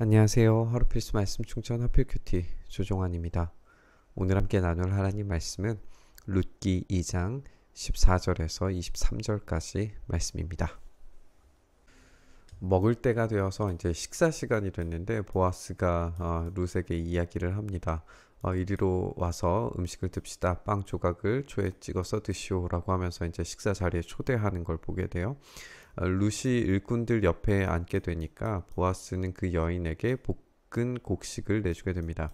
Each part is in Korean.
안녕하세요. 하루 필수 말씀 충전 하필 큐티 조종환입니다. 오늘 함께 나눌 하나님 말씀은 룻기 2장 14절에서 23절까지 말씀입니다. 먹을 때가 되어서 이제 식사 시간이 됐는데 보아스가 룻에게 이야기를 합니다. 이리로 와서 음식을 듭시다. 빵 조각을 초에 찍어서 드시오라고 하면서 이제 식사 자리에 초대하는 걸 보게 돼요. 룻이 일꾼들 옆에 앉게 되니까 보아스는 그 여인에게 볶은 곡식을 내주게 됩니다.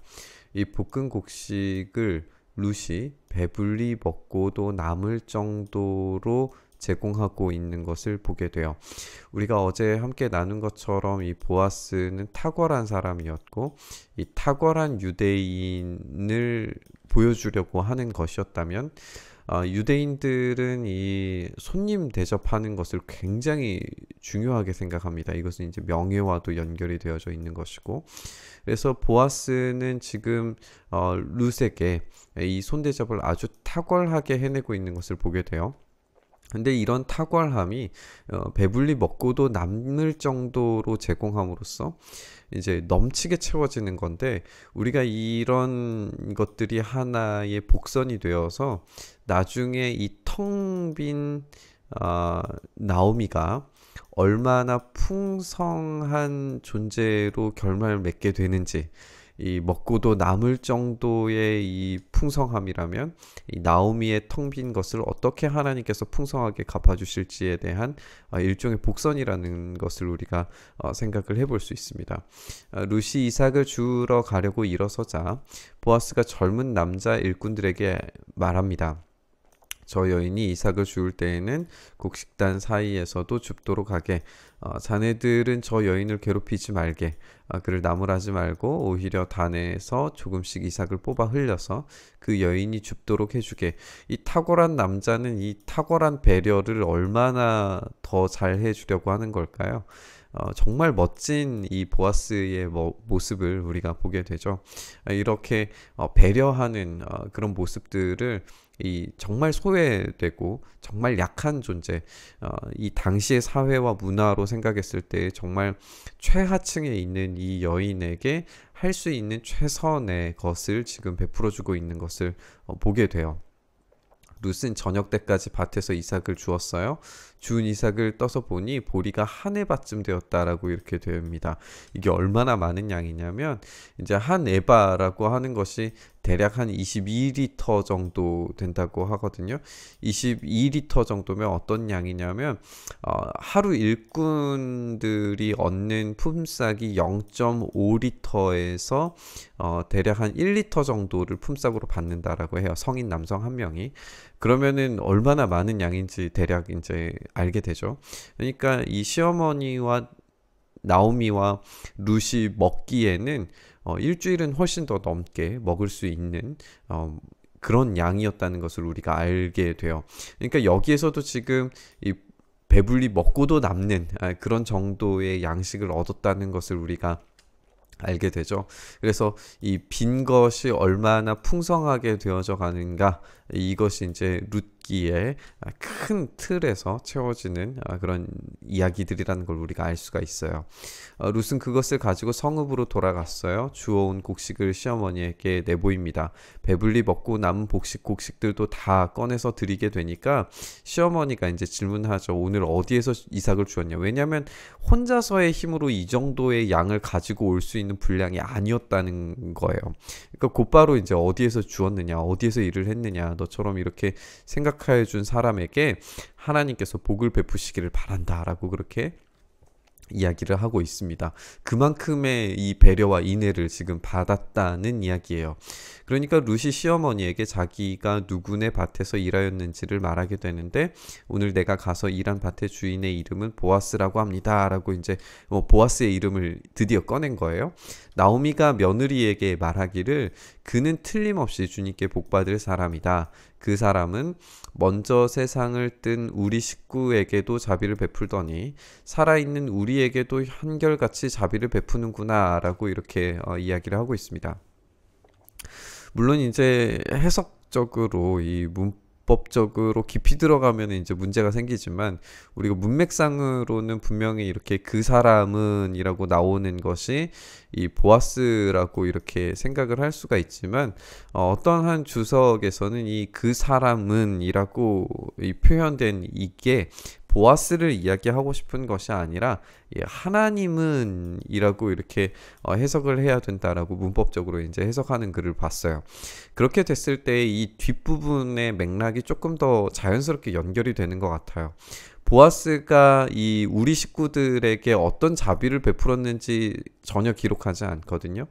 이 볶은 곡식을 룻이 배불리 먹고도 남을 정도로 제공하고 있는 것을 보게 돼요. 우리가 어제 함께 나눈 것처럼 이 보아스는 탁월한 사람이었고 이 탁월한 유대인을 보여주려고 하는 것이었다면 유대인들은 이 손님 대접하는 것을 굉장히 중요하게 생각합니다. 이것은 이제 명예와도 연결이 되어져 있는 것이고, 그래서 보아스는 지금 룻에게 이 손대접을 아주 탁월하게 해내고 있는 것을 보게 돼요. 근데 이런 탁월함이 배불리 먹고도 남을 정도로 제공함으로써 이제 넘치게 채워지는 건데, 우리가 이런 것들이 하나의 복선이 되어서 나중에 이 텅 빈 나오미가 얼마나 풍성한 존재로 결말을 맺게 되는지, 이 먹고도 남을 정도의 이 풍성함이라면 이 나오미의 텅 빈 것을 어떻게 하나님께서 풍성하게 갚아주실지에 대한 일종의 복선이라는 것을 우리가 생각을 해볼 수 있습니다. 룻이 이삭을 주러 가려고 일어서자 보아스가 젊은 남자 일꾼들에게 말합니다. 저 여인이 이삭을 주울 때에는 곡식단 사이에서도 줍도록 하게, 자네들은 저 여인을 괴롭히지 말게, 그를 나무라지 말고 오히려 단에서 조금씩 이삭을 뽑아 흘려서 그 여인이 줍도록 해주게. 이 탁월한 남자는 이 탁월한 배려를 얼마나 더 잘 해주려고 하는 걸까요? 정말 멋진 이 보아스의 모습을 우리가 보게 되죠. 이렇게 배려하는 그런 모습들을 이 정말 소외되고 정말 약한 존재, 이 당시의 사회와 문화로 생각했을 때 정말 최하층에 있는 이 여인에게 할 수 있는 최선의 것을 지금 베풀어주고 있는 것을 보게 돼요. 룻은 저녁 때까지 밭에서 이삭을 주었어요. 주운 이삭을 떠서 보니 보리가 한 에바쯤 되었다라고 이렇게 됩니다. 이게 얼마나 많은 양이냐면 이제 한 에바라고 하는 것이 대략 한 22리터 정도 된다고 하거든요. 22리터 정도면 어떤 양이냐면 하루 일꾼들이 얻는 품삯이 0.5리터에서 대략 한 1리터 정도를 품삯으로 받는다라고 해요. 성인 남성 한 명이. 그러면은 얼마나 많은 양인지 대략 이제 알게 되죠. 그러니까 이 시어머니와 나오미와 룻이 먹기에는 일주일은 훨씬 더 넘게 먹을 수 있는 그런 양이었다는 것을 우리가 알게 돼요. 그러니까 여기에서도 지금 이 배불리 먹고도 남는 그런 정도의 양식을 얻었다는 것을 우리가 알게 되죠. 그래서 이 빈 것이 얼마나 풍성하게 되어져 가는가, 이것이 이제 룻기의 큰 틀에서 채워지는 그런 이야기들이라는 걸 우리가 알 수가 있어요. 룻은 그것을 가지고 성읍으로 돌아갔어요. 주워온 곡식을 시어머니에게 내보입니다. 배불리 먹고 남은 곡식들도 다 꺼내서 드리게 되니까 시어머니가 이제 질문하죠. 오늘 어디에서 이삭을 주었냐? 왜냐하면 혼자서의 힘으로 이 정도의 양을 가지고 올 수 있는 분량이 아니었다는 거예요. 그러니까 곧바로 이제 어디에서 주었느냐, 어디에서 일을 했느냐, 너처럼 이렇게 생각해 준 사람에게 하나님께서 복을 베푸시기를 바란다라고 그렇게 이야기를 하고 있습니다. 그만큼의 이 배려와 인애를 지금 받았다는 이야기예요. 그러니까 룻이 시어머니에게 자기가 누구네 밭에서 일하였는지를 말하게 되는데, 오늘 내가 가서 일한 밭의 주인의 이름은 보아스라고 합니다 라고 이제 보아스의 이름을 드디어 꺼낸 거예요. 나오미가 며느리에게 말하기를 그는 틀림없이 주님께 복받을 사람이다. 그 사람은 먼저 세상을 뜬 우리 식구에게도 자비를 베풀더니 살아있는 우리에게도 한결같이 자비를 베푸는구나 라고 이렇게 이야기를 하고 있습니다. 물론 이제 해석적으로 이 문법적으로 깊이 들어가면 이제 문제가 생기지만 우리가 문맥상으로는 분명히 이렇게 그 사람은이라고 나오는 것이 이 보아스라고 이렇게 생각을 할 수가 있지만 어떤 한 주석에서는 이 그 사람은이라고 이 표현된 이게 보아스를 이야기하고 싶은 것이 아니라 하나님은 이라고 이렇게 해석을 해야 된다라고 문법적으로 이제 해석하는 글을 봤어요. 그렇게 됐을 때 이 뒷부분의 맥락이 조금 더 자연스럽게 연결이 되는 것 같아요. 보아스가 이 우리 식구들에게 어떤 자비를 베풀었는지 전혀 기록하지 않거든요.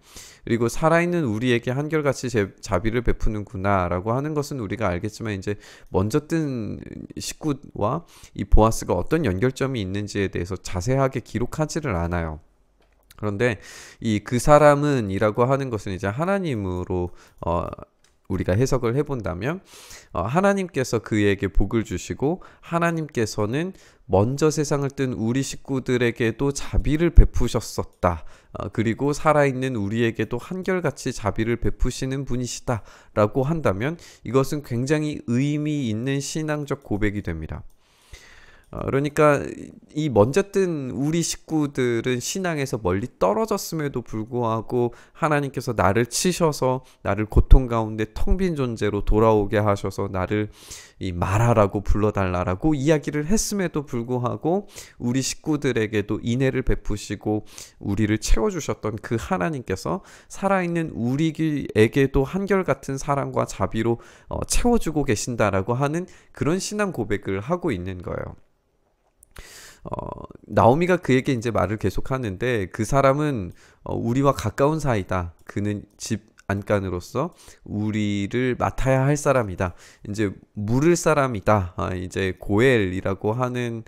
그리고 살아있는 우리에게 한결같이 자비를 베푸는구나 라고 하는 것은 우리가 알겠지만 이제 먼저 뜬 식구와 이 보아스가 어떤 연결점이 있는지에 대해서 자세하게 기록하지를 않아요. 그런데 이 그 사람은 이라고 하는 것은 이제 하나님으로 우리가 해석을 해본다면 하나님께서 그에게 복을 주시고 하나님께서는 먼저 세상을 뜬 우리 식구들에게도 자비를 베푸셨었다. 그리고 살아있는 우리에게도 한결같이 자비를 베푸시는 분이시다 라고 한다면 이것은 굉장히 의미 있는 신앙적 고백이 됩니다. 그러니까 이 먼저 뜬 우리 식구들은 신앙에서 멀리 떨어졌음에도 불구하고 하나님께서 나를 치셔서 나를 고통 가운데 텅 빈 존재로 돌아오게 하셔서 나를 이 말하라고 불러달라라고 이야기를 했음에도 불구하고 우리 식구들에게도 인애를 베푸시고 우리를 채워주셨던 그 하나님께서 살아있는 우리에게도 한결같은 사랑과 자비로 채워주고 계신다라고 하는 그런 신앙 고백을 하고 있는 거예요. 나오미가 그에게 이제 말을 계속하는데 그 사람은 우리와 가까운 사이다. 그는 집 안간으로서 우리를 맡아야 할 사람이다. 이제 물을 사람이다. 이제 고엘이라고 하는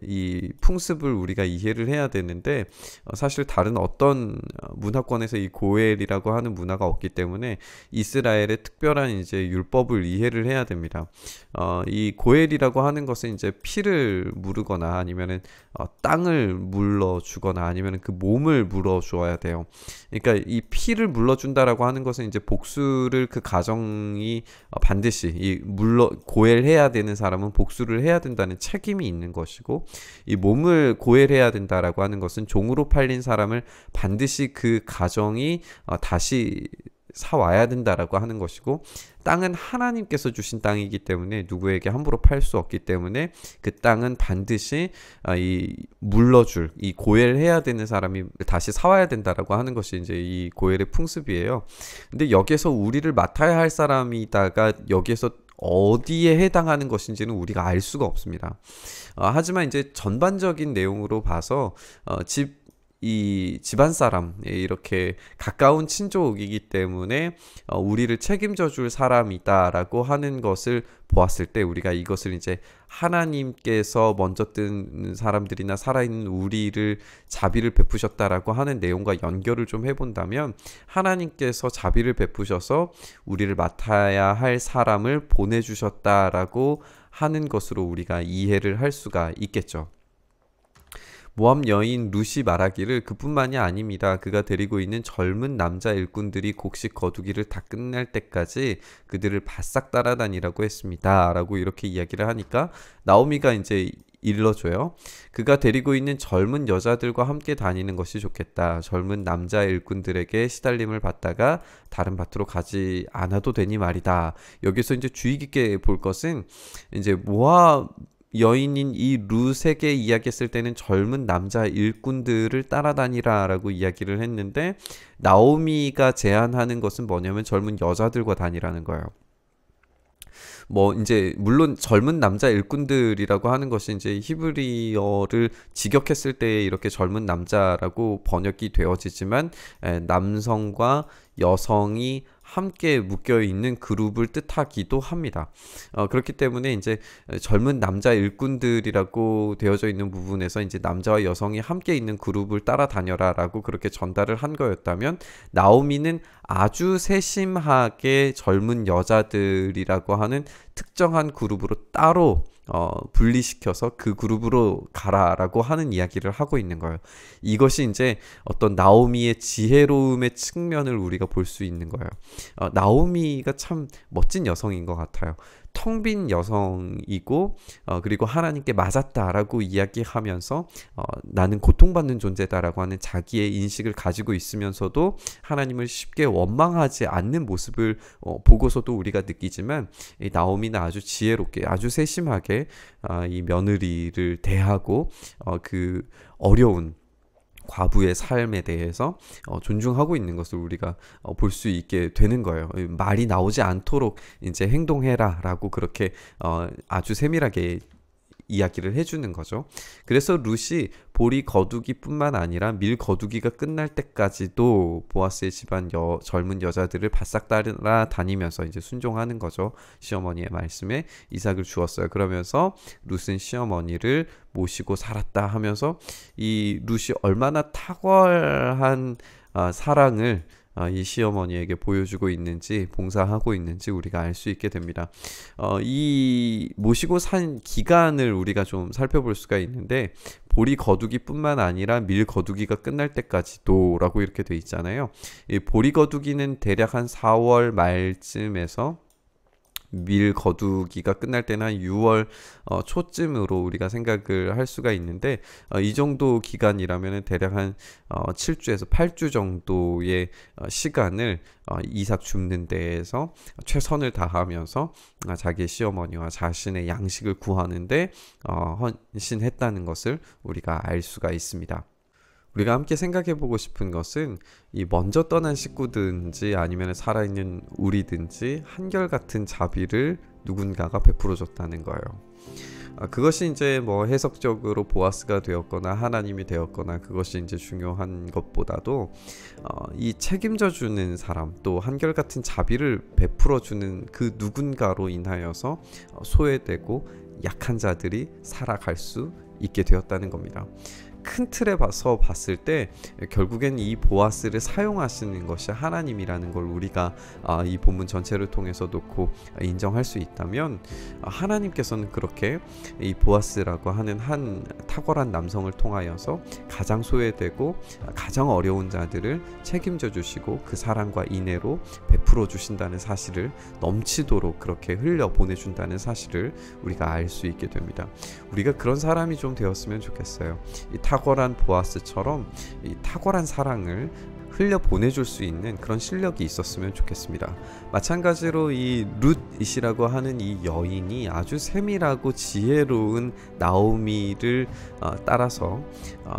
이 풍습을 우리가 이해를 해야 되는데 사실 다른 어떤 문화권에서 이 고엘이라고 하는 문화가 없기 때문에 이스라엘의 특별한 이제 율법을 이해를 해야 됩니다. 이 고엘이라고 하는 것은 이제 피를 무르거나 아니면은 땅을 물러주거나 아니면은 그 몸을 물어주어야 돼요. 그러니까 이 피를 물러준다라고 하는 것은 이제 복수를 그 가정이 반드시 이 고엘해야 되는 사람은 복수를 해야 된다는 책임이 있는 것이고 이 몸을 고엘해야 된다라고 하는 것은 종으로 팔린 사람을 반드시 그 가정이 다시 사와야 된다라고 하는 것이고 땅은 하나님께서 주신 땅이기 때문에 누구에게 함부로 팔 수 없기 때문에 그 땅은 반드시 이 물러줄 이 고엘해야 되는 사람이 다시 사와야 된다라고 하는 것이 이제 이 고엘의 풍습이에요. 근데 여기서 우리를 맡아야 할 사람이다가 여기에서 어디에 해당하는 것인지는 우리가 알 수가 없습니다. 하지만 이제 전반적인 내용으로 봐서 이 집안 사람 이렇게 가까운 친족이기 때문에 우리를 책임져 줄 사람이다라고 하는 것을 보았을 때 우리가 이것을 이제 하나님께서 먼저 뜬 사람들이나 살아있는 우리를 자비를 베푸셨다라고 하는 내용과 연결을 좀 해본다면 하나님께서 자비를 베푸셔서 우리를 맡아야 할 사람을 보내주셨다라고 하는 것으로 우리가 이해를 할 수가 있겠죠. 모압 여인 룻이 말하기를 그뿐만이 아닙니다. 그가 데리고 있는 젊은 남자 일꾼들이 곡식 거두기를 다 끝날 때까지 그들을 바싹 따라다니라고 했습니다. 라고 이렇게 이야기를 하니까 나오미가 이제 일러줘요. 그가 데리고 있는 젊은 여자들과 함께 다니는 것이 좋겠다. 젊은 남자 일꾼들에게 시달림을 받다가 다른 밭으로 가지 않아도 되니 말이다. 여기서 이제 주의 깊게 볼 것은 이제 모압 여인인 이 룻에게 이야기했을 때는 젊은 남자 일꾼들을 따라다니라 라고 이야기를 했는데 나오미가 제안하는 것은 뭐냐면 젊은 여자들과 다니라는 거예요. 뭐 이제 물론 젊은 남자 일꾼들이라고 하는 것이 이제 히브리어를 직역했을 때 이렇게 젊은 남자라고 번역이 되어지지만 남성과 여성이 함께 묶여 있는 그룹을 뜻하기도 합니다. 그렇기 때문에 이제 젊은 남자 일꾼들이라고 되어져 있는 부분에서 이제 남자와 여성이 함께 있는 그룹을 따라다녀라라고 그렇게 전달을 한 거였다면 나오미는 아주 세심하게 젊은 여자들이라고 하는 특정한 그룹으로 따로 분리시켜서 그 그룹으로 가라라고 하는 이야기를 하고 있는 거예요. 이것이 이제 어떤 나오미의 지혜로움의 측면을 우리가 볼 수 있는 거예요. 나오미가 참 멋진 여성인 것 같아요. 텅 빈 여성이고 그리고 하나님께 맞았다라고 이야기하면서 나는 고통받는 존재다라고 하는 자기의 인식을 가지고 있으면서도 하나님을 쉽게 원망하지 않는 모습을 보고서도 우리가 느끼지만 이 나오미는 아주 지혜롭게 아주 세심하게 이 며느리를 대하고 그 어려운 과부의 삶에 대해서 존중하고 있는 것을 우리가 볼 수 있게 되는 거예요. 말이 나오지 않도록 이제 행동해라라고 그렇게 아주 세밀하게 이야기를 해주는 거죠. 그래서 룻이 보리 거두기뿐만 아니라 밀 거두기가 끝날 때까지도 보아스의 집안 젊은 여자들을 바싹 따라다니면서 이제 순종하는 거죠. 시어머니의 말씀에 이삭을 주었어요. 그러면서 룻은 시어머니를 모시고 살았다 하면서 이 룻이 얼마나 탁월한 사랑을 이 시어머니에게 보여주고 있는지 봉사하고 있는지 우리가 알 수 있게 됩니다. 이 모시고 산 기간을 우리가 좀 살펴볼 수가 있는데 보리 거두기뿐만 아니라 밀 거두기가 끝날 때까지도 라고 이렇게 돼 있잖아요. 이 보리 거두기는 대략 한 4월 말쯤에서 밀 거두기가 끝날 때는 한 6월 초쯤으로 우리가 생각을 할 수가 있는데 이 정도 기간이라면 대략 한 7주에서 8주 정도의 시간을 이삭 줍는 데에서 최선을 다하면서 자기의 시어머니와 자신의 양식을 구하는데 헌신했다는 것을 우리가 알 수가 있습니다. 우리가 함께 생각해 보고 싶은 것은 이 먼저 떠난 식구든지 아니면 살아있는 우리든지 한결같은 자비를 누군가가 베풀어 줬다는 거예요. 그것이 이제 뭐 해석적으로 보아스가 되었거나 하나님이 되었거나 그것이 이제 중요한 것보다도 이 책임져 주는 사람 또 한결같은 자비를 베풀어 주는 그 누군가로 인하여서 소외되고 약한 자들이 살아갈 수 있게 되었다는 겁니다. 큰 틀에 봤을 때 결국엔 이 보아스를 사용하시는 것이 하나님이라는 걸 우리가 이 본문 전체를 통해서 놓고 인정할 수 있다면 하나님께서는 그렇게 이 보아스라고 하는 한 탁월한 남성을 통하여서 가장 소외되고 가장 어려운 자들을 책임져 주시고 그 사랑과 인애로 베풀어 주신다는 사실을 넘치도록 그렇게 흘려 보내준다는 사실을 우리가 알 수 있게 됩니다. 우리가 그런 사람이 좀 되었으면 좋겠어요. 이 탁월한 보아스처럼 이 탁월한 사랑을 흘려 보내줄 수 있는 그런 실력이 있었으면 좋겠습니다. 마찬가지로 이 룻이시라고 하는 이 여인이 아주 세밀하고 지혜로운 나오미를 따라서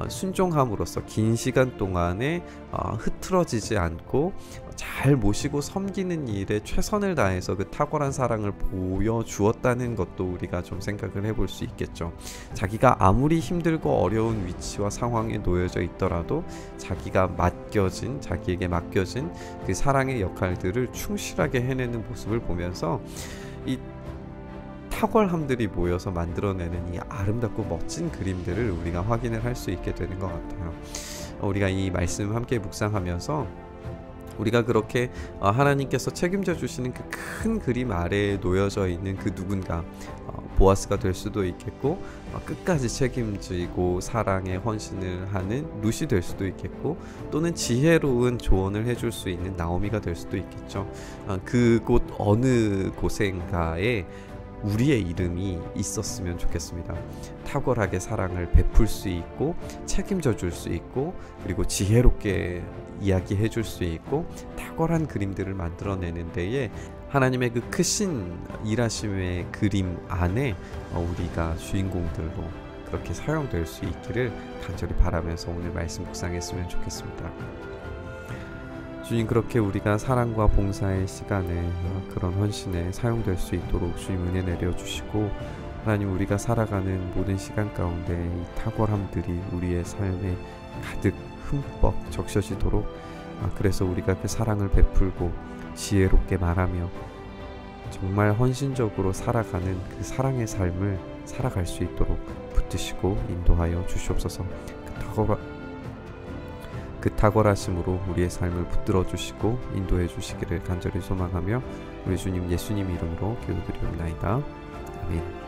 순종함으로써 긴 시간 동안에 흐트러지지 않고 잘 모시고 섬기는 일에 최선을 다해서 그 탁월한 사랑을 보여주었다는 것도 우리가 좀 생각을 해볼 수 있겠죠. 자기가 아무리 힘들고 어려운 위치와 상황에 놓여져 있더라도 자기에게 맡겨진 그 사랑의 역할들을 충실하게 해내는 모습을 보면서 이 탁월함들이 모여서 만들어내는 이 아름답고 멋진 그림들을 우리가 확인을 할 수 있게 되는 것 같아요. 우리가 이 말씀 함께 묵상하면서 우리가 그렇게 하나님께서 책임져 주시는 그 큰 그림 아래에 놓여져 있는 그 누군가 보아스가 될 수도 있겠고 끝까지 책임지고 사랑에 헌신을 하는 룻이 될 수도 있겠고 또는 지혜로운 조언을 해줄 수 있는 나오미가 될 수도 있겠죠. 그곳 어느 곳인가에 우리의 이름이 있었으면 좋겠습니다. 탁월하게 사랑을 베풀 수 있고 책임져 줄 수 있고 그리고 지혜롭게 이야기해 줄 수 있고 탁월한 그림들을 만들어내는 데에 하나님의 그 크신 일하심의 그림 안에 우리가 주인공들로 그렇게 사용될 수 있기를 간절히 바라면서 오늘 말씀 묵상했으면 좋겠습니다. 주님, 그렇게 우리가 사랑과 봉사의 시간에 그런 헌신에 사용될 수 있도록 주님 은혜 내려주시고 하나님 우리가 살아가는 모든 시간 가운데 이 탁월함들이 우리의 삶에 가득 흠뻑 적셔지도록 그래서 우리가 그 사랑을 베풀고 지혜롭게 말하며 정말 헌신적으로 살아가는 그 사랑의 삶을 살아갈 수 있도록 붙드시고 인도하여 주시옵소서. 그 탁월하심으로 우리의 삶을 붙들어 주시고 인도해 주시기를 간절히 소망하며 우리 주님 예수님 이름으로 기도드리옵나이다. 아멘.